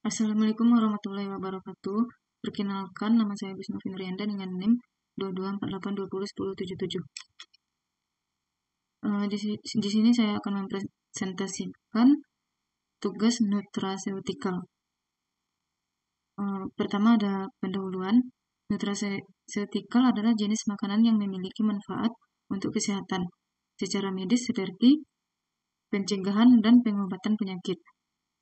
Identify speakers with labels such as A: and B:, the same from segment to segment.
A: Assalamualaikum warahmatullahi wabarakatuh. Perkenalkan, nama saya Bisma Finrianda dengan NIM 2248201077. Di sini saya akan mempresentasikan tugas nutraceutikal. Pertama ada pendahuluan. Nutraceutikal adalah jenis makanan yang memiliki manfaat untuk kesehatan secara medis seperti pencegahan dan pengobatan penyakit.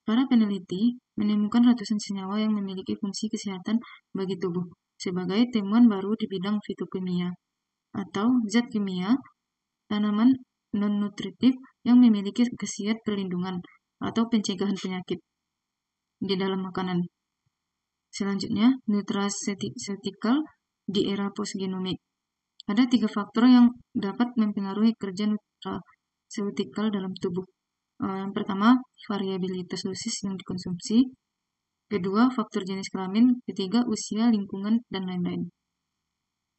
A: Para peneliti menemukan ratusan senyawa yang memiliki fungsi kesehatan bagi tubuh sebagai temuan baru di bidang fitokimia atau zat kimia tanaman non-nutritif yang memiliki khasiat perlindungan atau pencegahan penyakit di dalam makanan. Selanjutnya, nutraceutikal di era postgenomik. Ada 3 faktor yang dapat mempengaruhi kerja nutraceutikal dalam tubuh. Yang pertama, variabilitas dosis yang dikonsumsi. Kedua, faktor jenis kelamin. Ketiga, usia, lingkungan, dan lain-lain.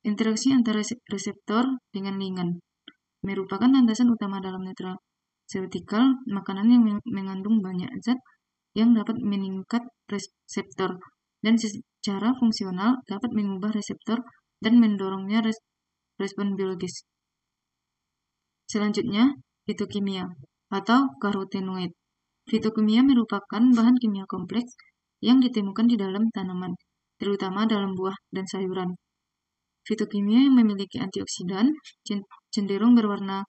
A: Interaksi antara reseptor dengan ligand merupakan landasan utama dalam nutraceutikal. Makanan yang mengandung banyak zat yang dapat meningkat reseptor dan secara fungsional dapat mengubah reseptor dan mendorongnya respon biologis. Selanjutnya, fitokimia atau karotenoid. Fitokimia merupakan bahan kimia kompleks yang ditemukan di dalam tanaman, terutama dalam buah dan sayuran. Fitokimia yang memiliki antioksidan cenderung berwarna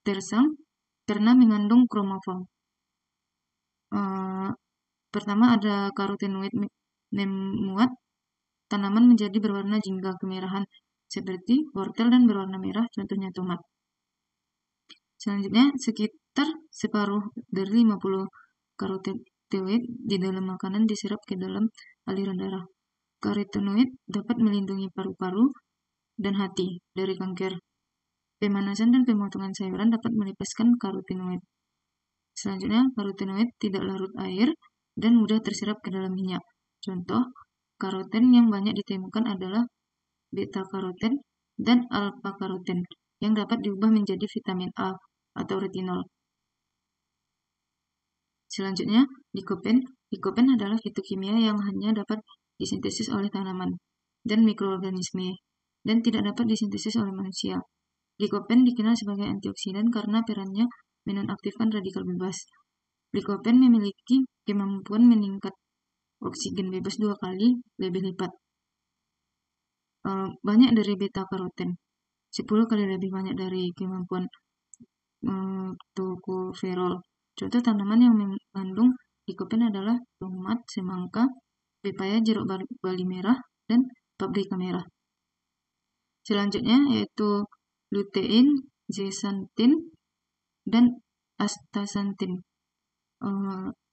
A: tersang karena mengandung kromofol. Pertama ada karotenoid membuat tanaman menjadi berwarna jingga kemerahan seperti wortel dan berwarna merah, contohnya tomat. Selanjutnya, sekitar separuh dari 50 karotenoid di dalam makanan diserap ke dalam aliran darah. Karotenoid dapat melindungi paru-paru dan hati dari kanker. Pemanasan dan pemotongan sayuran dapat melepaskan karotenoid. Selanjutnya, karotenoid tidak larut air dan mudah terserap ke dalam minyak. Contoh, karoten yang banyak ditemukan adalah beta-karoten dan alpha-karoten yang dapat diubah menjadi vitamin A atau retinol. Selanjutnya, likopen. Likopen adalah fitokimia yang hanya dapat disintesis oleh tanaman dan mikroorganisme dan tidak dapat disintesis oleh manusia. Likopen dikenal sebagai antioksidan karena perannya menonaktifkan radikal bebas. Likopen memiliki kemampuan meningkat oksigen bebas 2 kali lebih lipat. Banyak dari beta-karoten, 10 kali lebih banyak dari kemampuan tokoferol. Contoh tanaman yang mengandung likopen adalah tomat, semangka, pepaya, jeruk bali merah, dan paprika merah. Selanjutnya yaitu lutein, zeaxanthin, dan astaxanthin.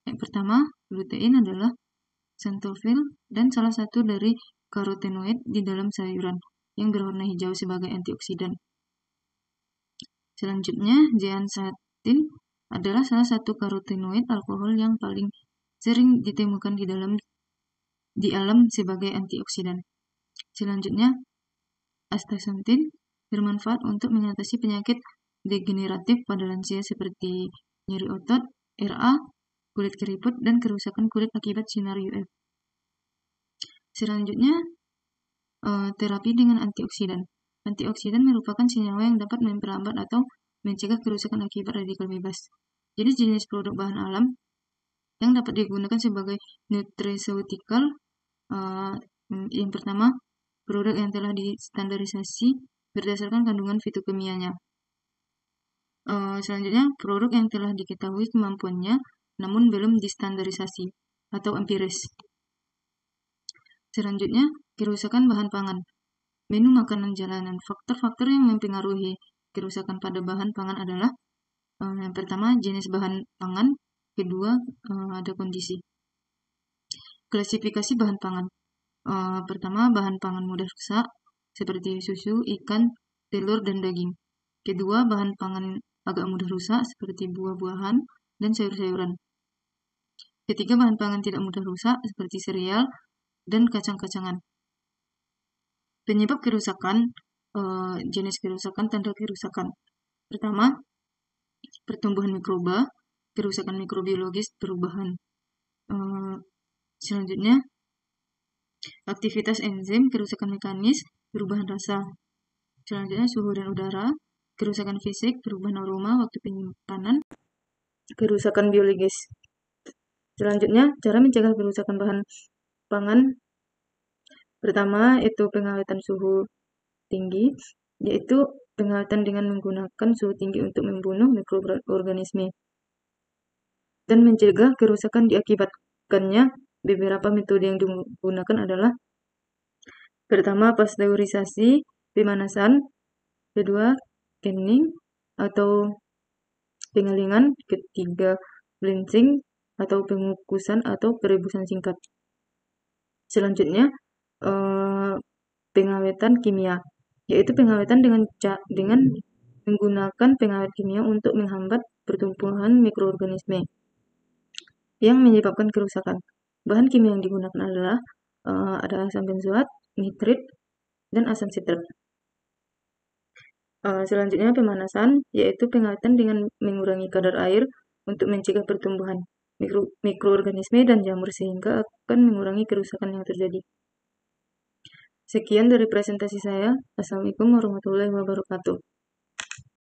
A: Yang pertama, lutein adalah xanthofil dan salah satu dari karotenoid di dalam sayuran yang berwarna hijau sebagai antioksidan. Selanjutnya, zeaxanthin adalah salah satu karotenoid alkohol yang paling sering ditemukan di alam sebagai antioksidan. Selanjutnya, astaxanthin bermanfaat untuk mengatasi penyakit degeneratif pada lansia seperti nyeri otot, RA, kulit keriput, dan kerusakan kulit akibat sinar UV. Selanjutnya, terapi dengan antioksidan. Antioksidan merupakan senyawa yang dapat memperlambat atau mencegah kerusakan akibat radikal bebas. Jenis-jenis produk bahan alam yang dapat digunakan sebagai nutraceutikal. Yang pertama, produk yang telah distandarisasi berdasarkan kandungan fitokimianya. Selanjutnya, produk yang telah diketahui kemampuannya namun belum distandarisasi atau empiris. Selanjutnya, kerusakan bahan pangan. Menu makanan jalanan. Faktor-faktor yang mempengaruhi kerusakan pada bahan pangan adalah yang pertama, jenis bahan pangan. Kedua, ada kondisi. Klasifikasi bahan pangan. Pertama, bahan pangan mudah rusak seperti susu, ikan, telur, dan daging. Kedua, bahan pangan agak mudah rusak seperti buah-buahan dan sayur-sayuran. Ketiga, bahan pangan tidak mudah rusak seperti sereal dan kacang-kacangan. Penyebab kerusakan, jenis kerusakan, tanda kerusakan. Pertama, pertumbuhan mikroba. kerusakan mikrobiologis perubahan. Selanjutnya, aktivitas enzim, kerusakan mekanis, perubahan rasa. Selanjutnya, suhu dan udara, kerusakan fisik, perubahan aroma waktu penyimpanan, kerusakan biologis. Selanjutnya, cara mencegah kerusakan bahan pangan. Pertama, itu pengawetan suhu tinggi, yaitu pengawetan dengan menggunakan suhu tinggi untuk membunuh mikroorganisme. Dan mencegah kerusakan diakibatkannya, beberapa metode yang digunakan adalah: pertama, pasteurisasi, pemanasan; kedua, canning atau pengalingan; ketiga, blanching atau pengukusan atau perebusan singkat. Selanjutnya, pengawetan kimia, yaitu pengawetan dengan menggunakan pengawet kimia untuk menghambat pertumbuhan mikroorganisme yang menyebabkan kerusakan. Bahan kimia yang digunakan adalah ada asam benzoat, nitrit, dan asam sitrat. Selanjutnya, pemanasan, yaitu pengawetan dengan mengurangi kadar air untuk mencegah pertumbuhan mikroorganisme dan jamur sehingga akan mengurangi kerusakan yang terjadi. Sekian dari presentasi saya. Assalamualaikum warahmatullahi wabarakatuh.